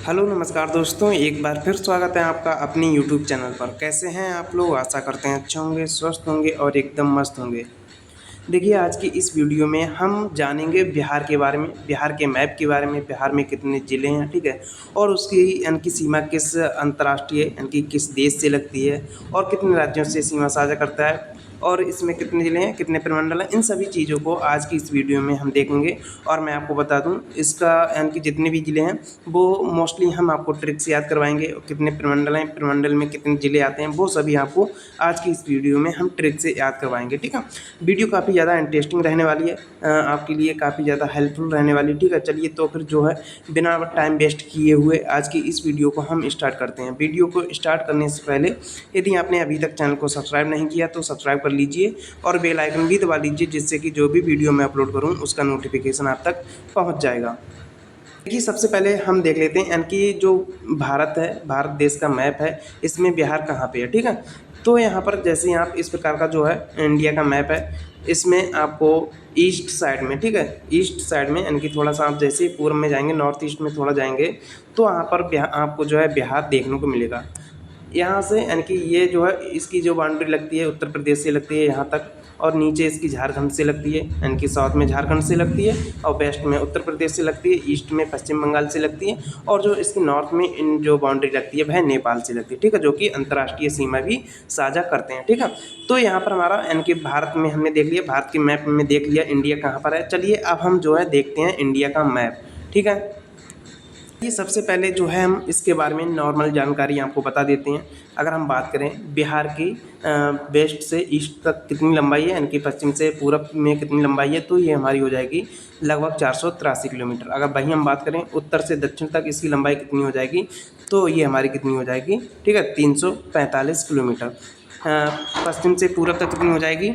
Hello नमस्कार दोस्तों, एक बार फिर स्वागत है आपका अपनी यूट्यूब चैनल पर। कैसे हैं आप लोग? आशा करते हैं अच्छे होंगे, स्वस्थ होंगे और एकदम मस्त होंगे। देखिए, आज की इस वीडियो में हम जानेंगे बिहार के बारे में, बिहार के मैप के बारे में, बिहार में कितने ज़िले हैं, ठीक है? और उसकी यानी कि सीमा किस अंतर्राष्ट्रीय यानी कि किस देश से लगती है और कितने राज्यों से सीमा साझा करता है और इसमें कितने ज़िले हैं, कितने प्रमंडल हैं, इन सभी चीज़ों को आज की इस वीडियो में हम देखेंगे। और मैं आपको बता दूं, इसका यानी कि जितने भी ज़िले हैं वो मोस्टली हम आपको ट्रिक से याद करवाएंगे। और कितने प्रमंडल हैं, प्रमंडल में कितने ज़िले आते हैं, वो सभी आपको आज की इस वीडियो में हम ट्रिक से याद करवाएंगे, ठीक है? वीडियो काफ़ी ज़्यादा इंटरेस्टिंग रहने वाली है, आपके लिए काफ़ी ज़्यादा हेल्पफुल रहने वाली है, ठीक है? चलिए तो फिर जो है बिना टाइम वेस्ट किए हुए आज की इस वीडियो को हम स्टार्ट करते हैं। वीडियो को स्टार्ट करने से पहले यदि आपने अभी तक चैनल को सब्सक्राइब नहीं किया तो सब्सक्राइब कर लीजिए और बेल आइकन भी दबा लीजिए, जिससे कि जो भी वीडियो मैं अपलोड करूँ उसका नोटिफिकेशन आप तक पहुँच जाएगा। देखिए, सबसे पहले हम देख लेते हैं यानी कि जो भारत है, भारत देश का मैप है, इसमें बिहार कहाँ पे है, ठीक है? तो यहाँ पर जैसे ही आप इस प्रकार का जो है इंडिया का मैप है, इसमें आपको ईस्ट साइड में, ठीक है, ईस्ट साइड में यानी कि थोड़ा सा आप जैसे ही पूर्व में जाएंगे, नॉर्थ ईस्ट में थोड़ा जाएंगे, तो वहाँ पर आपको जो है बिहार देखने को मिलेगा। यहाँ से यानी कि ये जो है इसकी जो बाउंड्री लगती है उत्तर प्रदेश से लगती है यहाँ तक, और नीचे इसकी झारखंड से लगती है, यानी कि साउथ में झारखंड से लगती है और वेस्ट में उत्तर प्रदेश से लगती है, ईस्ट में पश्चिम बंगाल से लगती है, और जो इसकी नॉर्थ में इन जो बाउंड्री लगती है वह नेपाल से लगती है, ठीक है, जो कि अंतर्राष्ट्रीय सीमा भी साझा करते हैं, ठीक है। तो यहाँ पर हमारा यानी कि भारत में हमने देख लिया, भारत के मैप में देख लिया इंडिया कहाँ पर है। चलिए अब हम जो है देखते हैं इंडिया का मैप, ठीक है। ये सबसे पहले जो है हम इसके बारे में नॉर्मल जानकारी आपको बता देते हैं। अगर हम बात करें बिहार की वेस्ट से ईस्ट तक कितनी लंबाई है, यानी कि पश्चिम से पूरब में कितनी लंबाई है, तो ये हमारी हो जाएगी लगभग 483 किलोमीटर। अगर वहीं हम बात करें उत्तर से दक्षिण तक इसकी लंबाई कितनी हो जाएगी, तो ये हमारी कितनी हो जाएगी, ठीक है, 345 किलोमीटर। पश्चिम से पूरब तक कितनी हो जाएगी,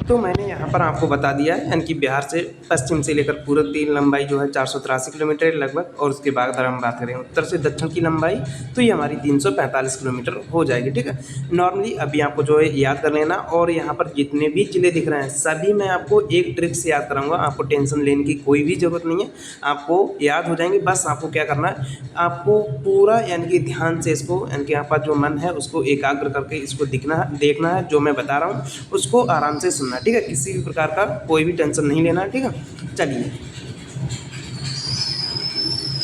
तो मैंने यहाँ पर आपको बता दिया है, यानी कि बिहार से पश्चिम से लेकर पूरब की लंबाई जो है 483 किलोमीटर लगभग, और उसके बाद अगर हम बात करें उत्तर से दक्षिण की लंबाई, तो ये हमारी 345 किलोमीटर हो जाएगी, ठीक है। नॉर्मली अभी आपको जो है याद कर लेना, और यहाँ पर जितने भी ज़िले दिख रहे हैं सभी मैं आपको एक ट्रिक से याद कराऊंगा, आपको टेंशन लेने की कोई भी ज़रूरत नहीं है, आपको याद हो जाएंगे। बस आपको क्या करना है, आपको पूरा यानी कि ध्यान से इसको, यानी कि आपका जो मन है उसको एकाग्र करके इसको देखना है, जो मैं बता रहा हूँ उसको आराम से सुनना, ठीक है। किसी भी प्रकार का कोई भी टेंशन नहीं लेना, ठीक है। चलिए,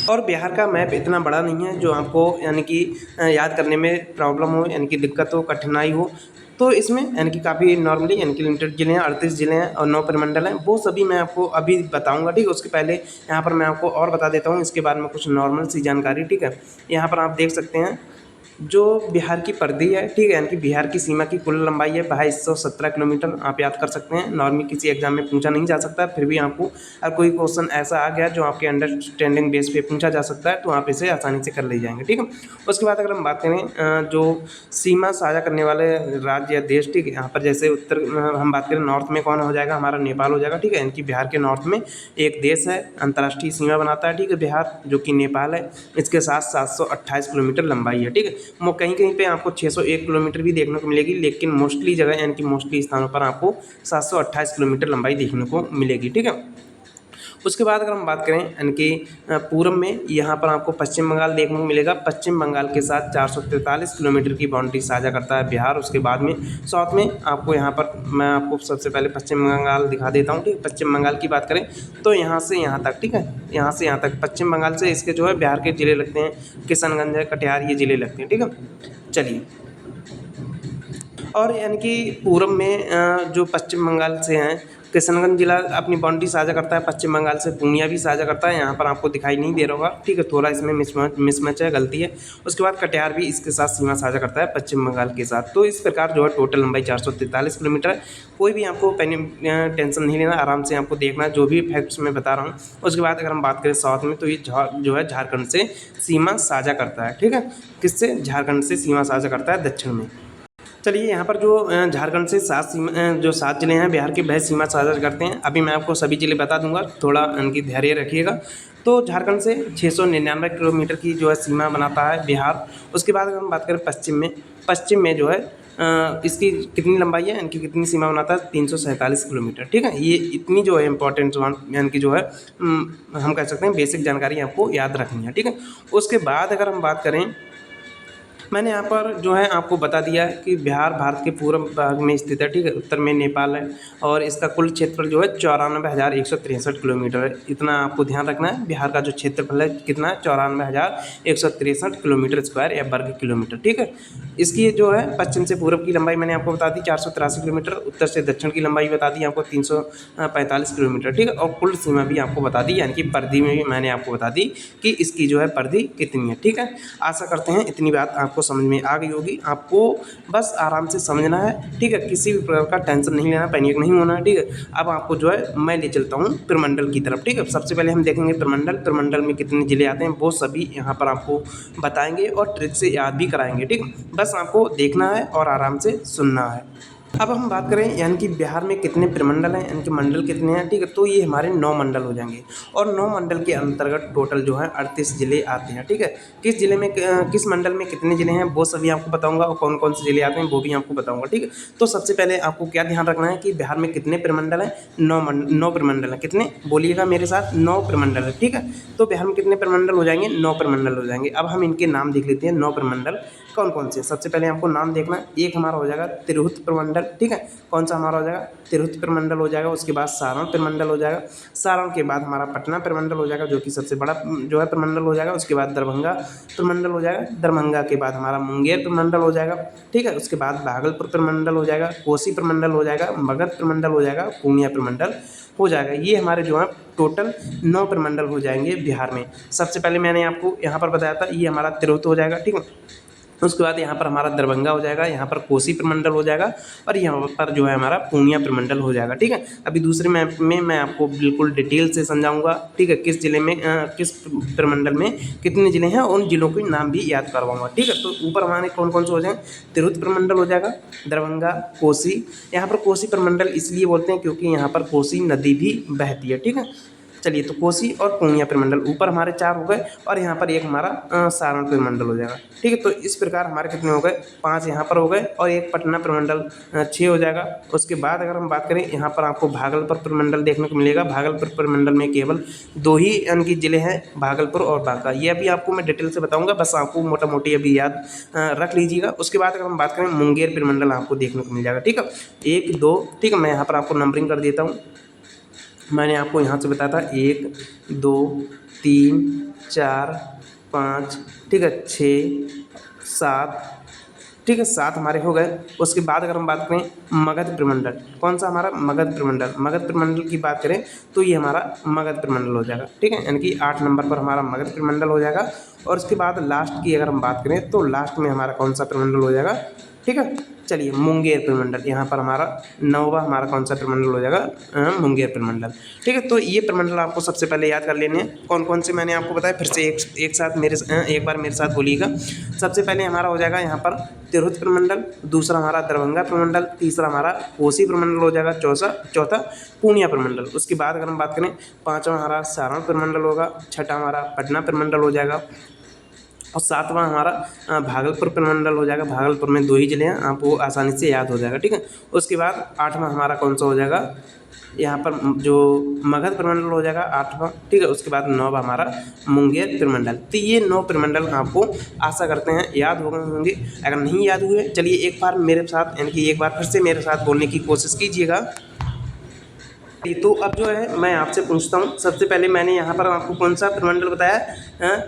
और बिहार का मैप इतना बड़ा नहीं है जो आपको यानी कि याद करने में प्रॉब्लम हो, यानी कि दिक्कत हो, कठिनाई हो। तो इसमें यानी कि काफ़ी नॉर्मली यानी कि लिमिटेड ज़िले हैं, 38 ज़िले हैं और 9 प्रमंडल हैं, वो सभी मैं आपको अभी बताऊंगा, ठीक है। उसके पहले यहाँ पर मैं आपको और बता देता हूँ इसके बारे में कुछ नॉर्मल सी जानकारी, ठीक है। यहाँ पर आप देख सकते हैं जो बिहार की परिधि है, ठीक है, यानी कि बिहार की सीमा की कुल लंबाई है 2217 किलोमीटर। आप याद कर सकते हैं, नॉर्मली किसी एग्जाम में पूछा नहीं जा सकता, फिर भी आपको अगर कोई क्वेश्चन ऐसा आ गया जो आपके अंडरस्टैंडिंग बेस पे पूछा जा सकता है, तो आप इसे आसानी से कर ले जाएंगे, ठीक है। उसके बाद अगर हम बात करें जो सीमा साझा करने वाले राज्य या देश, ठीक है, यहाँ पर जैसे उत्तर हम बात करें नॉर्थ में कौन हो जाएगा, हमारा नेपाल हो जाएगा, ठीक है। यानी कि बिहार के नॉर्थ में एक देश है, अंतर्राष्ट्रीय सीमा बनाता है, ठीक है, बिहार, जो कि नेपाल है। इसके साथ 728 किलोमीटर लंबाई है, ठीक है। कहीं कहीं पे आपको 601 किलोमीटर भी देखने को मिलेगी, लेकिन मोस्टली जगह यानी कि मोस्टली स्थानों पर आपको 728 किलोमीटर लंबाई देखने को मिलेगी, ठीक है। उसके बाद अगर हम बात करें यानी कि पूरब में, यहाँ पर आपको पश्चिम बंगाल देखने को मिलेगा। पश्चिम बंगाल के साथ 443 किलोमीटर की बाउंड्री साझा करता है बिहार। उसके बाद में साउथ में आपको, यहाँ पर मैं आपको सबसे पहले पश्चिम बंगाल दिखा देता हूँ, ठीक है। पश्चिम बंगाल की बात करें तो यहाँ से यहाँ तक, ठीक है, यहाँ से यहाँ तक पश्चिम बंगाल से इसके जो है बिहार के ज़िले लगते हैं, किशनगंज है, कटिहार, ये ज़िले लगते हैं, ठीक है। चलिए, और यानी कि पूरब में जो पश्चिम बंगाल से हैं, किशनगंज जिला अपनी बाउंड्री साझा करता है पश्चिम बंगाल से, पूर्णिया भी साझा करता है, यहाँ पर आपको दिखाई नहीं दे रहा होगा, ठीक है, थोड़ा इसमें मिसमैच है, गलती है। उसके बाद कटिहार भी इसके साथ सीमा साझा करता है पश्चिम बंगाल के साथ। तो इस प्रकार जो है टोटल लंबाई 443 किलोमीटर है। कोई भी आपको टेंशन नहीं लेना, आराम से आपको देखना जो भी फैक्ट्स मैं बता रहा हूँ। उसके बाद अगर हम बात करें साउथ में, तो ये जो है झारखंड से सीमा साझा करता है, ठीक है। किससे? झारखंड से सीमा साझा करता है दक्षिण में। चलिए, यहाँ पर जो झारखंड से जो 7 ज़िले हैं बिहार के, वह सीमा साझा करते हैं। अभी मैं आपको सभी ज़िले बता दूंगा, थोड़ा इनकी धैर्य रखिएगा। तो झारखंड से 699 किलोमीटर की जो है सीमा बनाता है बिहार। उसके बाद अगर हम बात करें पश्चिम में जो है इसकी कितनी लंबाई है, इनकी कितनी सीमा बनाता है, 347 किलोमीटर। ठीक है, ये इतनी जो है इंपॉर्टेंट यानी कि जो है हम कह सकते हैं बेसिक जानकारी आपको याद रखनी है। ठीक है, उसके बाद अगर हम बात करें, मैंने यहाँ पर जो है आपको बता दिया है कि बिहार भारत के पूर्व भाग में स्थित है। ठीक है, उत्तर में नेपाल है और इसका कुल क्षेत्रफल जो है 94,163 किलोमीटर है। इतना आपको ध्यान रखना है। बिहार का जो क्षेत्रफल है कितना है, 94,163 किलोमीटर स्क्वायर या वर्ग किलोमीटर। ठीक है, इसकी जो है पश्चिम से पूर्व की लंबाई मैंने आपको बता दी 483 किलोमीटर, उत्तर से दक्षिण की लंबाई बता दी आपको 345 किलोमीटर। ठीक है, और कुल सीमा भी आपको बता दी, यानी कि परिधि में भी मैंने आपको बता दी कि इसकी जो है परिधि कितनी है। ठीक है, आशा करते हैं इतनी बात आपको समझ में आ गई होगी। आपको बस आराम से समझना है। ठीक है, किसी भी प्रकार का टेंशन नहीं लेना, पैनिक नहीं होना है। ठीक है, अब आपको जो है मैं ले चलता हूँ प्रमंडल की तरफ। ठीक है, सबसे पहले हम देखेंगे प्रमंडल में कितने जिले आते हैं, वो सभी यहाँ पर आपको बताएंगे और ट्रिक से याद भी कराएंगे। ठीक है, बस आपको देखना है और आराम से सुनना है। अब हम बात करें यानी कि बिहार में कितने प्रमंडल हैं, यानी कि मंडल कितने हैं। ठीक है, तो ये हमारे 9 मंडल हो जाएंगे और 9 मंडल के अंतर्गत टोटल जो है 38 जिले आते हैं। ठीक है, किस जिले में किस मंडल में कितने जिले हैं वो सभी आपको बताऊंगा और कौन कौन से जिले आते हैं वो भी आपको बताऊंगा। ठीक है, तो सबसे पहले आपको क्या ध्यान रखना है कि बिहार में कितने प्रमंडल हैं, 9 प्रमंडल हैं। कितने बोलिएगा मेरे साथ, 9 प्रमंडल है। ठीक है, तो बिहार में कितने प्रमंडल हो जाएंगे, 9 प्रमंडल हो जाएंगे। अब हम इनके नाम देख लेते हैं, 9 प्रमंडल कौन कौन से। सबसे पहले आपको नाम देखना है, एक हमारा हो जाएगा तिरहुत प्रमंडल। ठीक है, कौन सा हमारा हो जाएगा, तिरहुत प्रमंडल हो जाएगा। उसके बाद सारण प्रमंडल हो जाएगा। सारण के बाद हमारा पटना प्रमंडल हो जाएगा, जो कि सबसे बड़ा जो है प्रमंडल हो जाएगा। उसके बाद दरभंगा प्रमंडल हो जाएगा। दरभंगा के बाद हमारा मुंगेर प्रमंडल हो जाएगा। ठीक है, उसके बाद भागलपुर प्रमंडल हो जाएगा, कोसी प्रमंडल हो जाएगा, मगध प्रमंडल हो जाएगा, पूर्णिया प्रमंडल हो जाएगा। ये हमारे जो है टोटल 9 प्रमंडल हो जाएंगे बिहार में। सबसे पहले मैंने आपको यहाँ पर बताया था, ये हमारा तिरहुत हो जाएगा। ठीक है, उसके बाद यहाँ पर हमारा दरभंगा हो जाएगा, यहाँ पर कोसी प्रमंडल हो जाएगा और यहाँ पर जो है हमारा पूर्णिया प्रमंडल हो जाएगा। ठीक है, अभी दूसरे मैप में मैं आपको बिल्कुल डिटेल से समझाऊंगा। ठीक है, किस जिले में किस प्रमंडल में कितने जिले हैं, उन जिलों के नाम भी याद करवाऊंगा। ठीक है, तो ऊपर हमारे कौन कौन से हो जाएंगे, तिरहुत प्रमंडल हो जाएगा, दरभंगा, कोसी। यहाँ पर कोसी प्रमंडल इसलिए बोलते हैं क्योंकि यहाँ पर कोसी नदी भी बहती है। ठीक है, चलिए, तो कोसी और पूर्णिया प्रमंडल ऊपर हमारे 4 हो गए और यहाँ पर एक हमारा सारण प्रमंडल हो जाएगा। ठीक है, तो इस प्रकार हमारे कितने हो गए, 5 यहाँ पर हो गए और एक पटना प्रमंडल 6 हो जाएगा। उसके बाद अगर हम बात करें, यहाँ पर आपको भागलपुर प्रमंडल देखने को मिलेगा। भागलपुर प्रमंडल में केवल 2 ही यानी कि जिले हैं, भागलपुर और बांका। ये अभी आपको मैं डिटेल से बताऊँगा, बस आपको मोटा मोटी अभी याद रख लीजिएगा। उसके बाद अगर हम बात करें, मुंगेर प्रमंडल आपको देखने को मिल जाएगा। ठीक है, 1 2। ठीक है, मैं यहाँ पर आपको नंबरिंग कर देता हूँ। मैंने आपको यहाँ से बताया था 1 2 3 4 5। ठीक है, 6 7। ठीक है, 7 हमारे हो गए। उसके बाद अगर हम बात करें मगध प्रमंडल, कौन सा हमारा, मगध प्रमंडल। मगध प्रमंडल की बात करें तो ये हमारा मगध प्रमंडल हो जाएगा। ठीक है, यानी कि 8 नंबर पर हमारा मगध प्रमंडल हो जाएगा। और उसके बाद लास्ट की अगर हम बात करें तो लास्ट में हमारा कौन सा प्रमंडल हो जाएगा। ठीक है, चलिए, मुंगेर प्रमंडल। यहाँ पर हमारा 9वां हमारा कौन सा प्रमंडल हो जाएगा, मुंगेर प्रमंडल। ठीक है, तो ये प्रमंडल आपको सबसे पहले याद कर लेने हैं। कौन कौन से मैंने आपको बताया, फिर से एक साथ एक बार मेरे साथ बोलिएगा। सबसे पहले हमारा हो जाएगा यहाँ पर तिरहुत प्रमंडल, दूसरा हमारा दरभंगा प्रमंडल, तीसरा हमारा कोसी प्रमंडल हो जाएगा, चौथा पूर्णिया प्रमंडल। उसके बाद अगर हम बात करें, 5वां हमारा सारण प्रमंडल होगा, 6ठा हमारा पटना प्रमंडल हो जाएगा और 7वां हमारा भागलपुर प्रमंडल हो जाएगा। भागलपुर में 2 ही जिले हैं, आपको आसानी से याद हो जाएगा। ठीक है, उसके बाद 8वां हमारा कौन सा हो जाएगा, यहाँ पर जो मगध प्रमंडल हो जाएगा 8वां। ठीक है, उसके बाद 9वां हमारा मुंगेर प्रमंडल। तो ये 9 प्रमंडल आपको आशा करते हैं याद हो गए होंगे। अगर नहीं याद हुए, चलिए एक बार मेरे साथ यानी कि एक बार फिर से मेरे साथ बोलने की कोशिश कीजिएगा। तो अब जो है मैं आपसे पूछता हूँ, सबसे पहले मैंने यहाँ पर आपको कौन सा प्रमंडल बताया,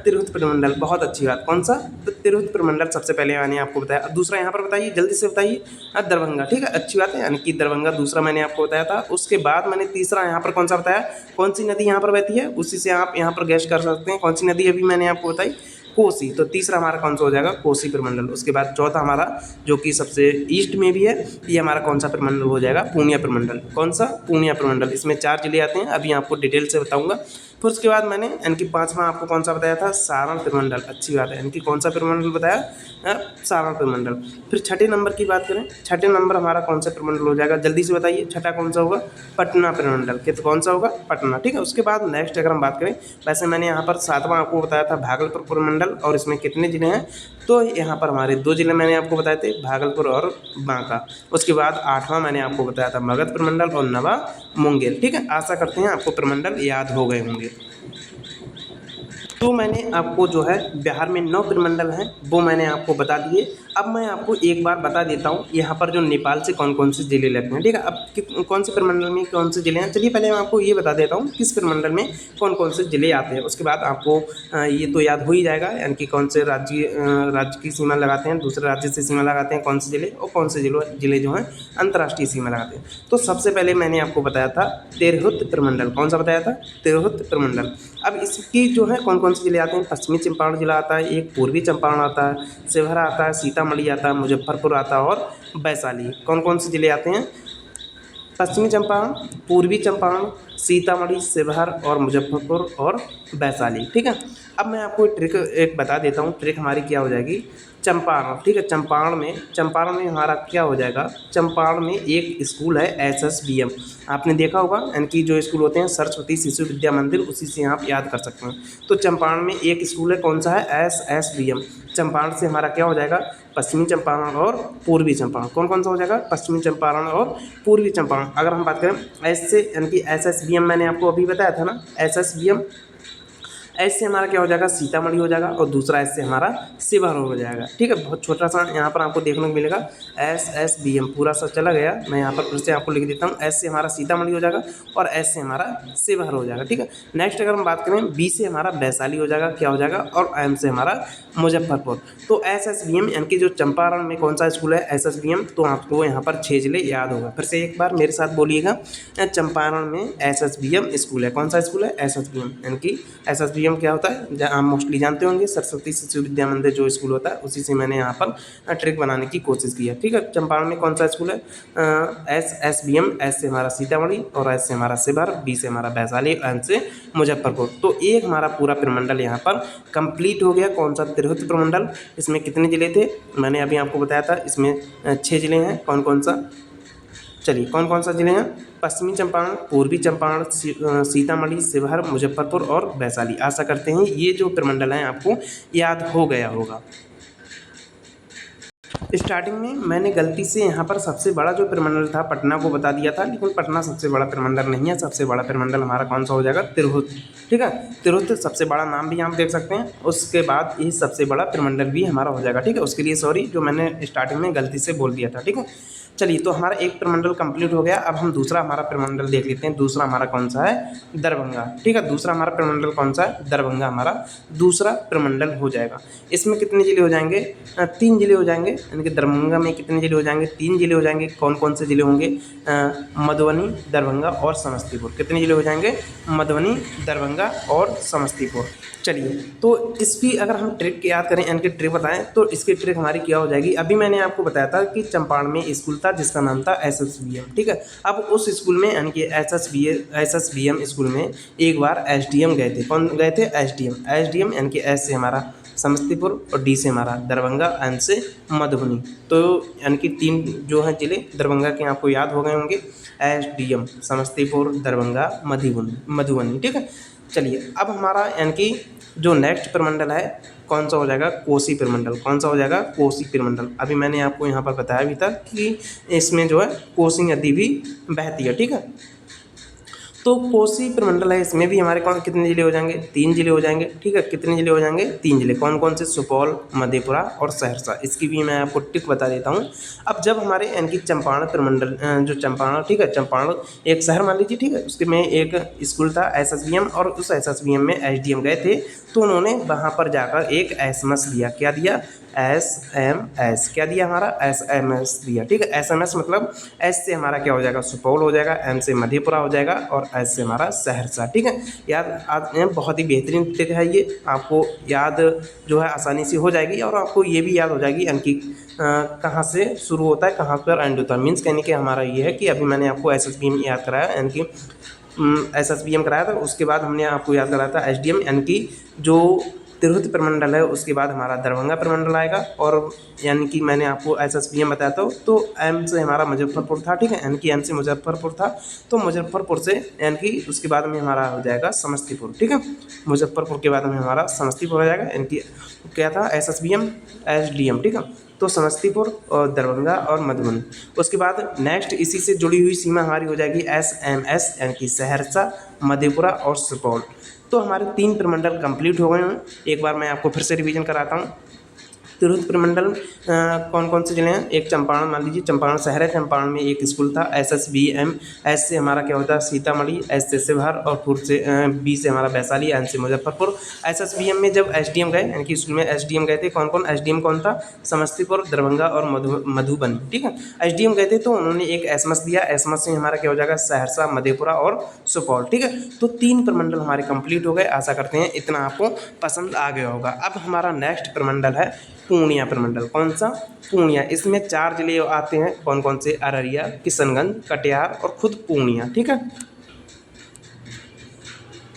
तिरहुत प्रमंडल। बहुत अच्छी बात, कौन सा, तो तिरहुत प्रमंडल सबसे पहले मैंने आपको बताया। अब दूसरा यहाँ पर बताइए, जल्दी से बताइए, दरभंगा। ठीक है, अच्छी बात है, यानी कि दरभंगा दूसरा मैंने आपको बताया था। उसके बाद मैंने तीसरा यहाँ पर कौन सा बताया, कौन सी नदी यहाँ पर बहती है, उसी से आप यहाँ पर गैस कर सकते हैं कौन सी नदी अभी मैंने आपको बताई, कोसी। तो तीसरा हमारा कौन सा हो जाएगा, कोसी प्रमंडल। उसके बाद चौथा हमारा जो कि सबसे ईस्ट में भी है, ये हमारा कौन सा प्रमंडल हो जाएगा, पूर्णिया प्रमंडल। कौन सा, पूर्णिया प्रमंडल। इसमें 4 जिले आते हैं, अभी आपको डिटेल से बताऊंगा। फिर उसके बाद मैंने यानी कि 5वां आपको कौन सा बताया था, सारण प्रमंडल। अच्छी बात है, यानी कि कौन सा प्रमंडल बताया, सारण प्रमंडल। फिर 6ठे नंबर की बात करें, 6ठे नंबर हमारा कौन सा प्रमंडल हो जाएगा, जल्दी से बताइए, 6ठा कौन सा होगा, पटना प्रमंडल। तो कौन सा होगा, पटना। ठीक है, उसके बाद नेक्स्ट अगर हम बात करें, वैसे मैंने यहाँ पर 7वां आपको बताया था भागलपुर प्रमंडल और इसमें कितने जिले हैं, तो यहाँ पर हमारे 2 जिले मैंने आपको बताए थे, भागलपुर और बांका। उसके बाद 8वां मैंने आपको बताया था मगध प्रमंडल और 9वां मुंगेर। ठीक है, आशा करते हैं आपको प्रमंडल याद हो गए होंगे। तो मैंने आपको जो है बिहार में 9 प्रमंडल हैं वो मैंने आपको बता दिए। अब मैं आपको एक बार बता देता हूँ यहाँ पर जो नेपाल से कौन कौन से ज़िले लगते हैं। ठीक है, अब कौन से प्रमंडल में कौन से ज़िले हैं, चलिए पहले मैं आपको ये बता देता हूँ किस प्रमंडल में कौन कौन से ज़िले आते हैं। उसके बाद आपको ये तो याद हो ही जाएगा, यानी कि कौन से राज्य की सीमा लगाते हैं, दूसरे राज्य से सीमा लगाते हैं कौन से ज़िले, और कौन से ज़िले जो हैं अंतर्राष्ट्रीय सीमा लगाते हैं। तो सबसे पहले मैंने आपको बताया था तिरहुत प्रमंडल। कौन सा बताया था? तिरहुत प्रमंडल। अब इसकी जो है कौन कौन से ज़िले आते हैं, पश्चिमी चंपारण जिला आता है, एक पूर्वी चंपारण आता है, शिवहर आता है, सीतामढ़ी आता है, मुजफ्फरपुर आता है और वैशाली। कौन कौन से ज़िले आते हैं? पश्चिमी चंपारण, पूर्वी चंपारण, सीतामढ़ी, शिवहर और मुजफ्फरपुर और वैशाली। ठीक है, अब मैं आपको ट्रिक एक बता देता हूँ। ट्रिक हमारी क्या हो जाएगी? चंपारण। ठीक है, चंपारण में हमारा क्या हो जाएगा? चंपारण में एक स्कूल है SSBM, आपने देखा होगा, यानी कि जो स्कूल होते हैं सरस्वती शिशु विद्या मंदिर, उसी से आप याद कर सकते हैं। तो चंपारण में एक स्कूल है, कौन सा है? SSBM। चंपारण से हमारा क्या हो जाएगा? पश्चिमी चंपारण और पूर्वी चंपारण। कौन कौन सा हो जाएगा? पश्चिमी चंपारण और पूर्वी चंपारण। अगर हम बात करें एस से, यानी कि SSBM मैंने आपको अभी बताया था ना, SSBM, एस से हमारा क्या हो जाएगा? सीतामढ़ी हो जाएगा, और दूसरा एस से हमारा शिवहर हो जाएगा। ठीक है, बहुत छोटा सा यहाँ पर आपको देखने को मिलेगा SSBM, पूरा सा चला गया। मैं यहाँ पर फिर से आपको लिख देता हूँ, एस से हमारा सीतामढ़ी हो जाएगा और एस से हमारा शिवहर हो जाएगा। ठीक है, नेक्स्ट अगर हम बात करें बी से हमारा वैशाली हो जाएगा, क्या हो जाएगा? और एम से हमारा मुजफ्फरपुर। तो SSBM यानी कि जो चंपारण में कौन सा स्कूल है SSBM, तो आपको यहाँ पर 6 जिले याद होगा। फिर से एक बार मेरे साथ बोलिएगा, चंपारण में SSBM स्कूल है। कौन सा स्कूल है? SSBM, यानी कि SSBM क्या होता है आप मोस्टली जानते होंगे, सरस्वती शिशु विद्या मंदिर जो स्कूल होता है, उसी से मैंने यहाँ पर ट्रिक बनाने की कोशिश की है। ठीक है, चंपारण में कौन सा स्कूल है? SSBM। एस से हमारा सीतामढ़ी और एस से हमारा शिवहर, बी से हमारा वैशाली, एम से मुजफ्फरपुर। तो एक हमारा पूरा प्रमंडल यहाँ पर कंप्लीट हो गया। कौन सा? तिरहुत प्रमंडल। इसमें कितने जिले थे? मैंने अभी आपको बताया था, इसमें 6 जिले हैं। कौन कौन सा? चलिए, कौन कौन सा जिले हैं? पश्चिमी चंपारण, पूर्वी चंपारण, सीतामढ़ी, शिवहर, मुजफ्फरपुर और वैशाली। आशा करते हैं ये जो प्रमंडल हैं आपको याद हो गया होगा। स्टार्टिंग में मैंने गलती से यहाँ पर सबसे बड़ा जो प्रमंडल था पटना को बता दिया था, लेकिन पटना सबसे बड़ा प्रमंडल नहीं है। सबसे बड़ा प्रमंडल हमारा कौन सा हो जाएगा? तिरहुत। ठीक है, तिरहुत सबसे बड़ा नाम भी आप देख सकते हैं। उसके बाद ये सबसे बड़ा प्रमंडल भी हमारा हो जाएगा। ठीक है, उसके लिए सॉरी, जो मैंने स्टार्टिंग में गलती से बोल दिया था। ठीक है, चलिए, तो हमारा एक प्रमंडल कंप्लीट हो गया। अब हम दूसरा हमारा प्रमंडल देख लेते हैं। दूसरा हमारा कौन सा है? दरभंगा। ठीक है, दूसरा हमारा प्रमंडल कौन सा है? दरभंगा हमारा दूसरा प्रमंडल हो जाएगा। इसमें कितने जिले हो जाएंगे? 3 जिले हो जाएंगे, यानी कि दरभंगा में कितने जिले हो जाएंगे? 3 जिले हो जाएंगे। कौन कौन से जिले होंगे? मधुबनी, दरभंगा और समस्तीपुर। कितने जिले हो जाएंगे? मधुबनी, दरभंगा और समस्तीपुर। चलिए, तो इसकी अगर हम ट्रिक याद करें, यानी कि ट्रिक बताएं, तो इसकी ट्रिक हमारी क्या हो जाएगी? अभी मैंने आपको बताया था कि चंपारण में स्कूल था जिसका नाम था SSBM। ठीक है, अब उस स्कूल में, यानी कि SSBM स्कूल में एक बार SDM गए थे। कौन गए थे? SDM, यानी कि एस से हमारा समस्तीपुर और डी से हमारा दरभंगा, एन से मधुबनी। तो यानी कि 3 जो हैं जिले दरभंगा के आपको याद हो गए होंगे, SDM, समस्तीपुर, दरभंगा, मधुबनी। ठीक है, चलिए, अब हमारा यानी कि जो नेक्स्ट प्रमंडल है कौन सा हो जाएगा? कोसी प्रमंडल। कौन सा हो जाएगा? कोसी प्रमंडल। अभी मैंने आपको यहाँ पर बताया भी था कि इसमें जो है कोसी नदी भी बहती है। ठीक है, तो कोसी प्रमंडल है, इसमें भी हमारे कौन कितने जिले हो जाएंगे? 3 जिले हो जाएंगे। ठीक है, कितने जिले हो जाएंगे? 3 जिले। कौन कौन से? सुपौल, मधेपुरा और सहरसा। इसकी भी मैं आपको टिक बता देता हूँ। अब जब हमारे यानी कि चंपारण प्रमंडल, जो चंपारण, ठीक है, चंपारण एक शहर मान लीजिए। ठीक है, उसके में एक स्कूल था SSBM, और उस SSBM में SDM गए थे, तो उन्होंने वहाँ पर जाकर एक SMS दिया। क्या दिया? SMS। क्या दिया? हमारा SMS दिया। ठीक है, SMS मतलब एस से हमारा क्या हो जाएगा? सुपौल हो जाएगा, एम से मधेपुरा हो जाएगा और एस से हमारा सहरसा। ठीक है, याद आज बहुत ही बेहतरीन ट्रिक है ये, आपको याद जो है आसानी से हो जाएगी, और आपको ये भी याद हो जाएगी यानी कि कहाँ से शुरू होता है, कहाँ पर एंड होता है। मीन्स कहने कि हमारा ये है कि अभी मैंने आपको SSBM याद कराया, यानी कि SSBM कराया था, उसके बाद हमने आपको याद कराया था SDM, यानी कि जो तिरहुत प्रमंडल है उसके बाद हमारा दरभंगा प्रमंडल आएगा। और यानी कि मैंने आपको SSBM बताया था, तो M से हमारा मुजफ्फरपुर था, ठीक है, यानी कि M से मुजफ्फरपुर था, तो मुजफ्फरपुर से यानी कि उसके बाद में हमारा हो जाएगा समस्तीपुर, ठीक है, मुजफ्फरपुर के बाद में हमारा समस्तीपुर हो जाएगा, यानी कि क्या था SSBM SDM, ठीक है। तो समस्तीपुर और दरभंगा और मधुबनी। उसके बाद नेक्स्ट इसी से जुड़ी हुई सीमा हमारी हो जाएगी SMS, यानी कि सहरसा, मधेपुरा और सुपौल। तो हमारे 3 प्रमंडल कंप्लीट हो गए हैं। एक बार मैं आपको फिर से रिवीजन कराता हूँ। तिरहुत प्रमंडल कौन कौन से जिले हैं? एक चंपारण, मान लीजिए चंपारण शहर है, चंपारण में एक स्कूल था SSBM। एस से हमारा क्या होता है सीतामढ़ी, एस से शिवहर, और पुर से बी से हमारा वैशाली, एन से मुजफ्फरपुर। SSBM में जब SDM गए, यानी कि स्कूल में SDM गए थे, कौन कौन SDM कौन था? समस्तीपुर, दरभंगा और मधुबनी, ठीक है। SDM गए थे तो उन्होंने एक एसमस दिया, एसमस से हमारा क्या हो जाएगा सहरसा, मधेपुरा और सुपौल, ठीक है। तो 3 प्रमंडल हमारे कंप्लीट हो गए। आशा करते हैं इतना आपको पसंद आ गया होगा। अब हमारा नेक्स्ट प्रमंडल है पूर्णिया प्रमंडल। कौन सा? पूर्णिया। इसमें 4 जिले आते हैं, कौन कौन से? अररिया, किशनगंज, कटिहार और खुद पूर्णिया, ठीक है।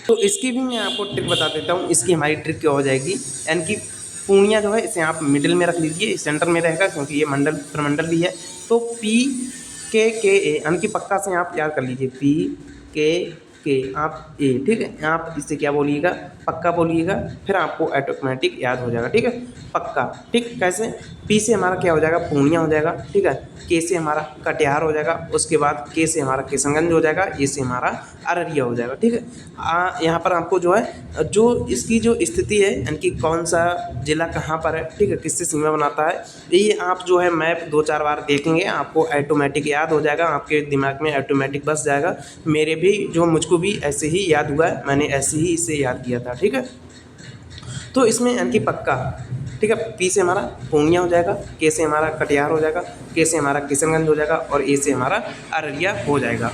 तो इसकी भी मैं आपको ट्रिक बता देता हूँ। इसकी हमारी ट्रिक क्या हो जाएगी, यानी कि पूर्णिया जो है इसे आप मिडिल में रख लीजिए, सेंटर में रहेगा क्योंकि ये प्रमंडल भी है। तो PKKA, यानी कि पक्का से आप याद कर लीजिए PKK आप ए, ठीक है। आप इसे क्या बोलिएगा? पक्का बोलिएगा, फिर आपको ऑटोमेटिक याद हो जाएगा, ठीक है, पक्का, ठीक। कैसे? P से हमारा क्या हो जाएगा? पूर्णिया हो जाएगा, ठीक है। K से हमारा कटिहार हो जाएगा, उसके बाद K से हमारा किशनगंज हो जाएगा, A से हमारा अररिया हो जाएगा, ठीक है। यहाँ पर आपको जो है जो इसकी जो स्थिति है, यानी कि कौन सा जिला कहाँ पर है, ठीक है, किससे सीमा बनाता है, ये आप जो है मैप 2-4 बार देखेंगे, आपको ऑटोमेटिक याद हो जाएगा, आपके दिमाग में ऑटोमेटिक बस जाएगा। मेरे भी मुझको भी ऐसे ही याद हुआ है, मैंने ऐसे ही इसे याद किया था, ठीक है। तो इसमें यानी कि पक्का, ठीक है। P से हमारा पूर्णिया हो जाएगा, K से हमारा कटिहार हो जाएगा, K से हमारा किशनगंज हो जाएगा और A से हमारा अररिया हो जाएगा।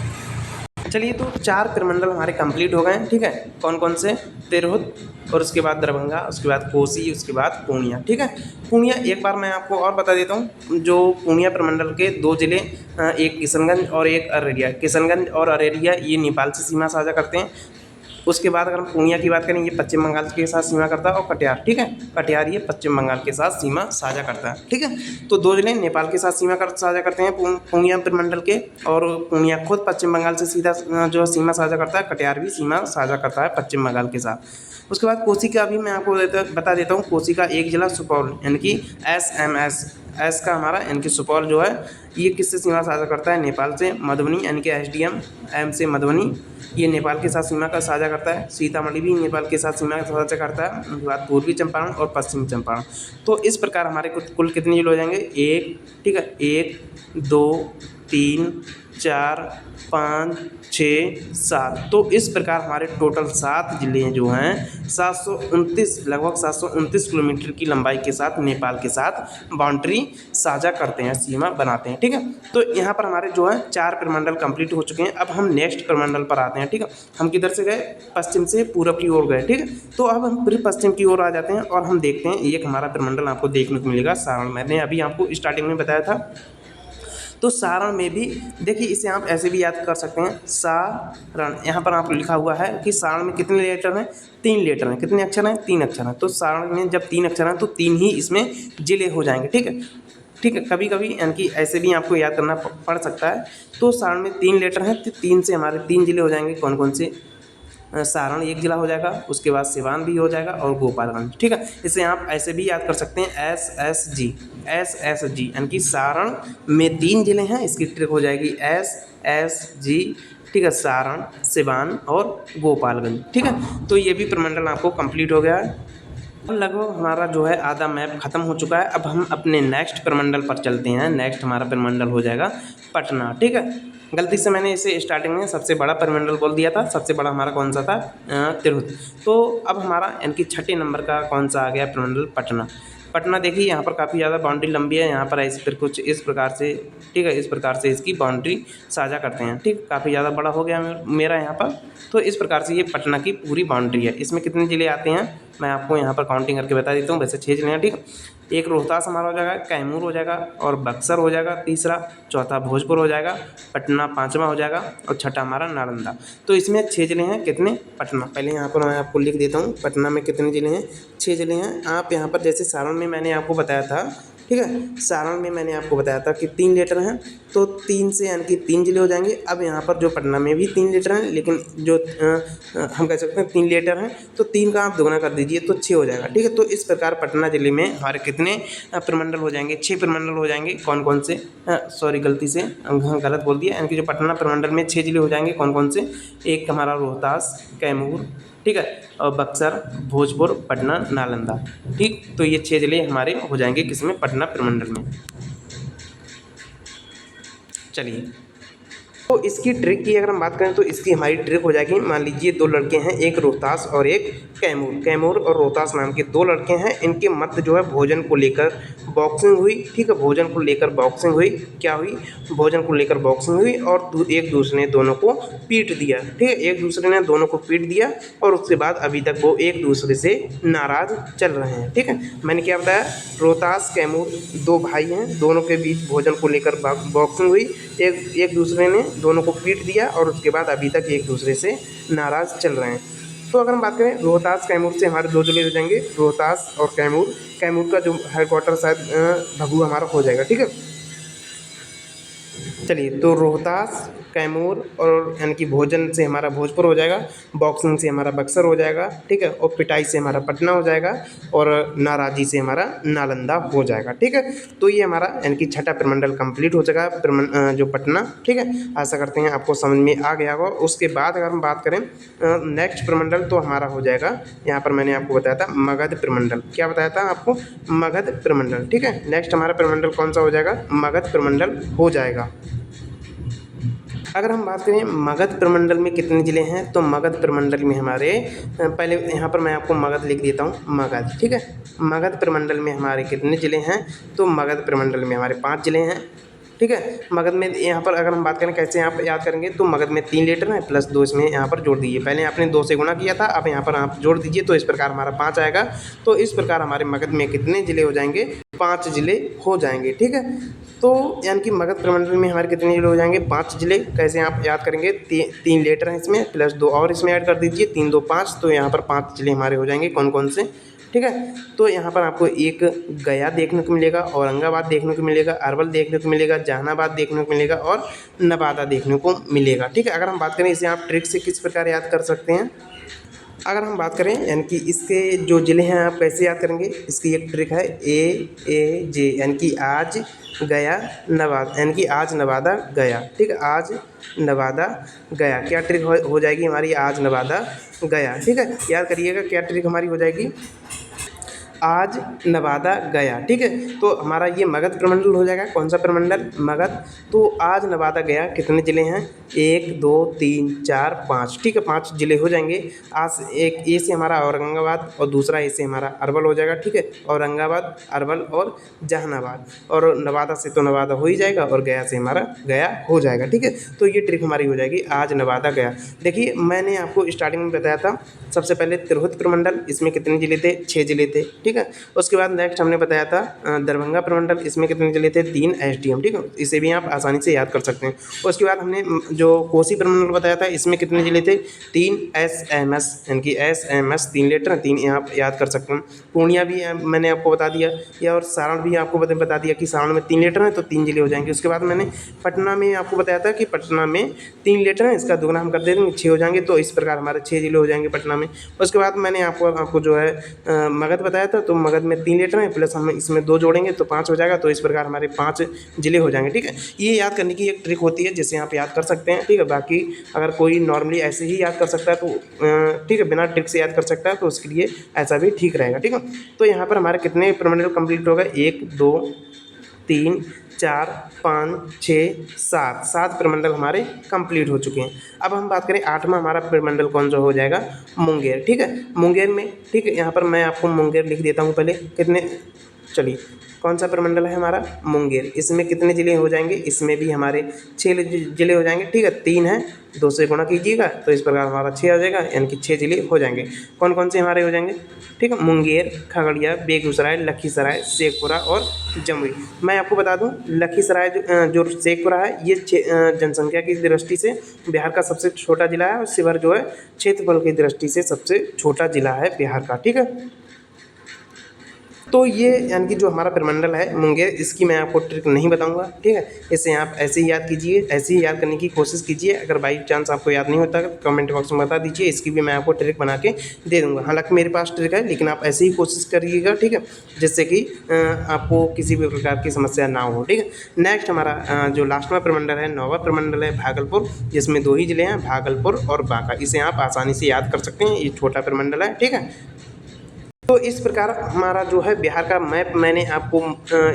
चलिए, तो 4 प्रमंडल हमारे कंप्लीट हो गए हैं, ठीक है। कौन कौन से? तिरहुत, और उसके बाद दरभंगा, उसके बाद कोसी, उसके बाद पूर्णिया, ठीक है। पूर्णिया एक बार मैं आपको और बता देता हूँ। जो पूर्णिया प्रमंडल के 2 जिले, एक किशनगंज और एक अररिया। किशनगंज और अररिया ये नेपाल से सीमा साझा करते हैं। उसके बाद अगर हम पूर्णिया की बात करें, ये पश्चिम बंगाल के साथ सीमा करता है, और कटिहार, ठीक है, कटिहार ये पश्चिम बंगाल के साथ सीमा साझा करता है, ठीक है। तो 2 जिले नेपाल के साथ साझा करते हैं पूर्णिया प्रमंडल के, और पूर्णिया खुद पश्चिम बंगाल से सीधा जो सीमा साझा करता है, कटिहार भी सीमा साझा करता है पश्चिम बंगाल के साथ। उसके बाद कोसी का भी मैं आपको बता देता हूँ। कोसी का एक जिला सुपौल, यानी कि SMS, एस का हमारा यानी कि सुपौल जो है ये किससे सीमा साझा करता है? नेपाल से। मधुबनी यानी कि SDM, M से मधुबनी, ये नेपाल के साथ सीमा का साझा करता है। सीतामढ़ी भी नेपाल के साथ सीमा का साझा करता है। उसके बाद पूर्वी चंपारण और पश्चिमी चंपारण। तो इस प्रकार हमारे कुल कितने जिले हो जाएंगे? 1, ठीक है, 1, 2, 3, 4, 5, 6, 7। तो इस प्रकार हमारे टोटल 7 जिले जो हैं 729, लगभग 729 किलोमीटर की लंबाई के साथ नेपाल के साथ बाउंड्री साझा करते हैं, सीमा बनाते हैं, ठीक है। तो यहाँ पर हमारे जो है 4 प्रमंडल कंप्लीट हो चुके हैं। अब हम नेक्स्ट प्रमंडल पर आते हैं, ठीक है। हम किधर से गए? पश्चिम से पूरब की ओर गए, ठीक है। तो अब हम पूरे पश्चिम की ओर आ जाते हैं और हम देखते हैं एक हमारा प्रमंडल आपको देखने को मिलेगा सारण। मैंने अभी आपको स्टार्टिंग में बताया था। तो सारण में भी देखिए, इसे आप ऐसे भी याद कर सकते हैं, सारण। यहाँ पर आपको लिखा हुआ है कि सारण में कितने लेटर हैं? 3 लेटर हैं। कितने अक्षर हैं? 3 अक्षर हैं। तो सारण में जब 3 अक्षर हैं तो 3 ही इसमें जिले हो जाएंगे, ठीक है, ठीक है। कभी कभी यानी कि ऐसे भी आपको याद करना पड़ सकता है। तो सारण में 3 लेटर हैं, तो 3 से हमारे 3 जिले हो जाएंगे। कौन कौन से? सारण एक जिला हो जाएगा, उसके बाद सिवान भी हो जाएगा और गोपालगंज, ठीक है। इसे आप ऐसे भी याद कर सकते हैं SSG, यानी कि सारण में 3 जिले हैं। इसकी ट्रिक हो जाएगी SSG, ठीक है, सारण, सिवान और गोपालगंज, ठीक है। तो ये भी प्रमंडल आपको कंप्लीट हो गया है। अब लगभग हमारा जो है आधा मैप खत्म हो चुका है। अब हम अपने नेक्स्ट प्रमंडल पर चलते हैं। नेक्स्ट हमारा प्रमंडल हो जाएगा पटना, ठीक है। गलती से मैंने इसे स्टार्टिंग में सबसे बड़ा प्रमंडल बोल दिया था। सबसे बड़ा हमारा कौन सा था? तिरहुत। तो अब हमारा यानी कि 6ठे नंबर का कौन सा आ गया प्रमंडल? पटना। पटना देखिए यहाँ पर काफ़ी ज़्यादा बाउंड्री लंबी है, यहाँ पर इस पर कुछ इस प्रकार से, ठीक है, इस प्रकार से इसकी बाउंड्री साझा करते हैं, ठीक, काफ़ी ज़्यादा बड़ा हो गया मेरा यहाँ पर। तो इस प्रकार से ये पटना की पूरी बाउंड्री है। इसमें कितने ज़िले आते हैं मैं आपको यहाँ पर काउंटिंग करके बता देता हूँ। वैसे 6 ज़िले हैं, ठीक। एक रोहतास हमारा हो जाएगा, कैमूर हो जाएगा और बक्सर हो जाएगा तीसरा, चौथा भोजपुर हो जाएगा, पटना पाँचवा हो जाएगा और छठा हमारा नालंदा। तो इसमें 6 ज़िले हैं। कितने? पटना, पहले यहाँ पर मैं आपको लिख देता हूँ पटना में कितने ज़िले हैं, 6 ज़िले हैं। आप यहाँ पर जैसे सारण में मैंने आपको बताया था, ठीक है, सारण में मैंने आपको बताया था कि 3 लीटर हैं, तो 3 से यानी कि 3 ज़िले हो जाएंगे। अब यहाँ पर जो पटना में भी 3 लीटर हैं, लेकिन जो हम कह सकते हैं 3 लीटर हैं, तो 3 का आप दोगुना कर दीजिए तो 6 हो जाएगा, ठीक है। तो इस प्रकार पटना ज़िले में हमारे कितने प्रमंडल हो जाएंगे, 6 प्रमंडल हो जाएंगे। कौन कौन से? सॉरी, गलती से गलत बोल दिया, यानी कि जो पटना प्रमंडल में 6 ज़िले हो जाएंगे। कौन कौन से? एक हमारा रोहतास, कैमूर, ठीक है, और बक्सर, भोजपुर, पटना, नालंदा, ठीक। तो ये 6 ज़िले हमारे हो जाएंगे किसमें? पटना प्रमंडल में। चलिए, तो इसकी ट्रिक की अगर हम बात करें तो इसकी हमारी ट्रिक हो जाएगी, मान लीजिए 2 लड़के हैं, एक रोहतास और एक कैमूर। कैमूर और रोहतास नाम के 2 लड़के हैं, इनके मध्य जो है भोजन को लेकर बॉक्सिंग हुई, ठीक है, भोजन को लेकर बॉक्सिंग हुई। क्या हुई? भोजन को लेकर बॉक्सिंग हुई और एक दूसरे ने दोनों को पीट दिया, ठीक है, एक दूसरे ने दोनों को पीट दिया और उसके बाद अभी तक वो एक दूसरे से नाराज़ चल रहे हैं, ठीक है। मैंने क्या बताया? रोहतास, कैमूर 2 भाई हैं, दोनों के बीच भोजन को लेकर बॉक्सिंग हुई, एक दूसरे ने दोनों को पीट दिया और उसके बाद अभी तक एक दूसरे से नाराज़ चल रहे हैं। तो अगर हम बात करें रोहतास कैमूर से, हमारे 2 ज़िले हो जाएंगे, रोहतास और कैमूर। कैमूर का जो हेडक्वार्टर शायद भभुआ हमारा हो जाएगा, ठीक है। चलिए, तो रोहतास, कैमूर और यानी कि भोजन से हमारा भोजपुर हो जाएगा, बॉक्सिंग से हमारा बक्सर हो जाएगा, ठीक है, और पिटाई से हमारा पटना हो जाएगा और नाराज़ी से हमारा नालंदा हो जाएगा, ठीक है। तो ये हमारा यानी कि छठा प्रमंडल कंप्लीट हो जाएगा, जो पटना, ठीक है। आशा करते हैं आपको समझ में आ गया होगा। उसके बाद अगर हम बात करें नेक्स्ट प्रमंडल, तो हमारा हो जाएगा, यहाँ पर मैंने आपको बताया था मगध प्रमंडल। क्या बताया था आपको? मगध प्रमंडल, ठीक है। नेक्स्ट हमारा प्रमंडल कौन सा हो जाएगा? मगध प्रमंडल हो जाएगा। अगर हम बात करें मगध प्रमंडल में कितने ज़िले हैं, तो मगध प्रमंडल में हमारे, पहले यहाँ पर मैं आपको मगध लिख देता हूँ, मगध, ठीक है। मगध प्रमंडल में हमारे कितने ज़िले हैं, तो मगध प्रमंडल में हमारे 5 ज़िले हैं, ठीक है। मगध में यहाँ पर अगर हम बात करें कैसे आप याद करेंगे, तो मगध में 3 लीटर है प्लस 2 इसमें यहाँ पर जोड़ दीजिए। पहले आपने 2 से गुणा किया था, अब यहाँ पर आप जोड़ दीजिए, तो इस प्रकार हमारा 5 आएगा। तो इस प्रकार हमारे मगध में कितने ज़िले हो जाएंगे? 5 ज़िले हो जाएंगे, ठीक है। तो यानी कि मगध प्रमंडल में हमारे कितने ज़िले हो जाएंगे? 5 ज़िले। कैसे आप याद करेंगे? 3 लीटर हैं इसमें, प्लस 2 और इसमें ऐड कर दीजिए, 3 2 5, तो यहाँ पर 5 ज़िले हमारे हो जाएंगे। कौन कौन से? ठीक है। तो यहाँ पर आपको एक गया देखने को मिलेगा, औरंगाबाद देखने को मिलेगा, अरवल देखने को मिलेगा, जहानाबाद देखने को मिलेगा और नवादा देखने को मिलेगा, ठीक है। अगर हम बात करें इसे आप ट्रिक से किस प्रकार याद कर सकते हैं, अगर हम बात करें यानी कि इसके जो ज़िले हैं आप कैसे याद करेंगे, इसकी एक ट्रिक है AAJ, यानी कि आज, गया, नवादा, यानी कि आज, नवादा, गया, ठीक है। आज, नवादा, गया। क्या ट्रिक हो जाएगी हमारी? आज, नवादा, गया, ठीक है। याद करिएगा क्या ट्रिक हमारी हो जाएगी? आज, नवादा, गया, ठीक है। तो हमारा ये मगध प्रमंडल हो जाएगा। कौन सा प्रमंडल? मगध। तो आज, नवादा, गया कितने ज़िले हैं? 1 2 3 4 5, ठीक है, 5 ज़िले हो जाएंगे। आज एक ए से हमारा औरंगाबाद और दूसरा ए से हमारा अरवल हो जाएगा, ठीक है। औरंगाबाद, अरवल और जहानाबाद, और नवादा से तो नवादा हो ही जाएगा और गया से हमारा गया हो जाएगा, ठीक है। तो ये ट्रिक हमारी हो जाएगी आज, नवादा, गया। देखिए मैंने आपको स्टार्टिंग में बताया था, सबसे पहले तिरहुत प्रमंडल, इसमें कितने ज़िले थे? 6 ज़िले थे, ठीक है। उसके बाद नेक्स्ट हमने बताया था दरभंगा प्रमंडल, इसमें कितने ज़िले थे? 3 SDM, ठीक है। इसे भी आप आसानी से याद कर सकते हैं। उसके बाद हमने जो कोसी प्रमंडल बताया था, इसमें कितने ज़िले थे? 3 SMS, यानी कि SMS 3 लीटर, 3 आप याद कर सकते हैं। पूर्णिया भी मैंने आपको बता दिया, या और सारण भी आपको बता दिया कि सारण में 3 लीटर है, तो 3 ज़िले हो जाएंगे। उसके बाद मैंने पटना में आपको बताया था कि पटना में 3 लीटर है, इसका दोगुना हम कर देंगे, 6 हो जाएंगे। तो इस प्रकार हमारे 6 ज़िले हो जाएंगे पटना में। उसके बाद मैंने आपको जो है मगध बताया था, तो मगध में 3 लीटर है, प्लस हम इसमें 2 जोड़ेंगे तो 5 हो जाएगा। तो इस प्रकार हमारे 5 ज़िले हो जाएंगे, ठीक है। ये याद करने की एक ट्रिक होती है जिससे आप याद कर सकते हैं, ठीक है। बाकी अगर कोई नॉर्मली ऐसे ही याद कर सकता है तो ठीक है, बिना ट्रिक से याद कर सकता है तो उसके लिए ऐसा भी ठीक रहेगा, ठीक है। तो यहाँ पर हमारे कितने प्रमंडल कंप्लीट हो गए? 1 2 3 4 5 6 7 प्रमंडल हमारे कंप्लीट हो चुके हैं। अब हम बात करें 8वां हमारा प्रमंडल कौन सा हो जाएगा? मुंगेर, ठीक है। मुंगेर में, ठीक है, यहाँ पर मैं आपको मुंगेर लिख देता हूँ पहले। कितने चलिए, कौन सा प्रमंडल है हमारा? मुंगेर। इसमें कितने ज़िले हो जाएंगे? इसमें भी हमारे 6 ज़िले हो जाएंगे। ठीक है, 3 है, 2 से गुणा कीजिएगा तो इस प्रकार हमारा 6 आ जाएगा, यानी कि 6 ज़िले हो जाएंगे। कौन कौन से हमारे हो जाएंगे? ठीक है, मुंगेर, खगड़िया, बेगूसराय, लखीसराय, शेखपुरा और जमुई। मैं आपको बता दूं, लखीसराय जो शेखपुरा है, ये जनसंख्या की दृष्टि से बिहार का सबसे छोटा जिला है, और शिवहर जो है क्षेत्रफल की दृष्टि से सबसे छोटा जिला है बिहार का। ठीक है, तो ये यानी कि जो हमारा प्रमंडल है मुंगेर, इसकी मैं आपको ट्रिक नहीं बताऊंगा। ठीक है, इसे आप ऐसे ही याद कीजिए, ऐसे ही याद करने की कोशिश कीजिए। अगर बाई चांस आपको याद नहीं होता तो कमेंट बॉक्स में बता दीजिए, इसकी भी मैं आपको ट्रिक बना के दे दूंगा। हालांकि मेरे पास ट्रिक है, लेकिन आप ऐसे ही कोशिश करिएगा। ठीक है, जिससे कि आपको किसी भी प्रकार की समस्या ना हो। ठीक है, नेक्स्ट हमारा जो लास्टवा प्रमंडल है, 9वां प्रमंडल है भागलपुर, जिसमें 2 ही जिले हैं, भागलपुर और बांका। इसे आप आसानी से याद कर सकते हैं, ये छोटा प्रमंडल है। ठीक है, तो इस प्रकार हमारा जो है बिहार का मैप मैंने आपको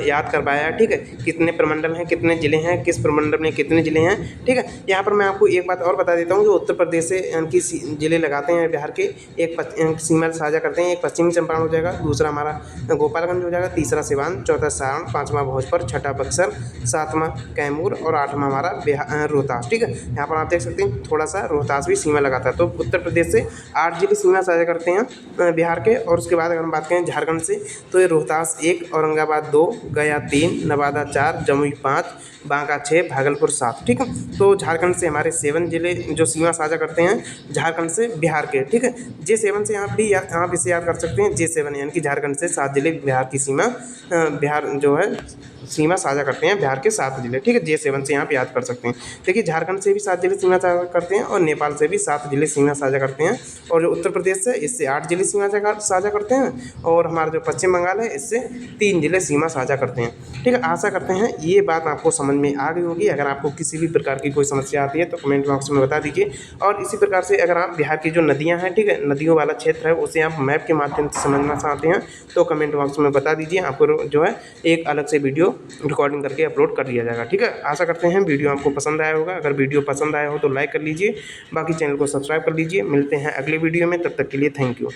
याद करवाया है। ठीक है, कितने प्रमंडल हैं, कितने ज़िले हैं, किस प्रमंडल में कितने ज़िले हैं। ठीक है, यहाँ पर मैं आपको एक बात और बता देता हूँ, जो उत्तर प्रदेश से इनकी ज़िले लगाते हैं बिहार के, एक सीमा साझा करते हैं। एक पश्चिमी चंपारण हो जाएगा, दूसरा हमारा गोपालगंज हो जाएगा, तीसरा सिवान, चौथा सारण, 5वां भोजपुर, छठा बक्सर, 7वां कैमूर और 8वां हमारा रोहतास। ठीक है, यहाँ पर आप देख सकते हैं थोड़ा सा रोहतास भी सीमा लगाता है। तो उत्तर प्रदेश से 8 ज़िले सीमा साझा करते हैं बिहार के। और उसके बाद अगर हम बात करें झारखंड से, तो ये रोहतास 1, औरंगाबाद 2, गया 3, नवादा 4, जमुई 5, बांका 6, भागलपुर 7। ठीक है, तो झारखंड से हमारे 7 ज़िले जो सीमा साझा करते हैं झारखंड से बिहार के। ठीक है, J7 से आप इसे याद कर सकते हैं, J7 यानी कि झारखंड से 7 ज़िले बिहार की सीमा बिहार जो है सीमा साझा करते हैं, बिहार के 7 ज़िले। ठीक है, J7 से आप याद कर सकते हैं। देखिए, झारखंड से भी 7 ज़िले सीमा साझा करते हैं, और नेपाल से भी 7 ज़िले सीमा साझा करते हैं, और जो उत्तर प्रदेश से इससे 8 ज़िले सीमा साझा करते हैं, और हमारा जो पश्चिम बंगाल है इससे 3 ज़िले सीमा साझा करते हैं। ठीक है, आशा करते हैं ये बात आपको समझ में आ गई होगी। अगर आपको किसी भी प्रकार की कोई समस्या आती है तो कमेंट बॉक्स में बता दीजिए। और इसी प्रकार से अगर आप बिहार की जो नदियाँ हैं, ठीक है, नदियों वाला क्षेत्र है, उसे आप मैप के माध्यम से समझना चाहते हैं तो कमेंट बॉक्स में बता दीजिए। आपको जो है एक अलग से वीडियो रिकॉर्डिंग करके अपलोड कर दिया जाएगा। ठीक है, आशा करते हैं वीडियो आपको पसंद आया होगा। अगर वीडियो पसंद आया हो तो लाइक कर लीजिए, बाकी चैनल को सब्सक्राइब कर लीजिए। मिलते हैं अगले वीडियो में, तब तक के लिए थैंक यू।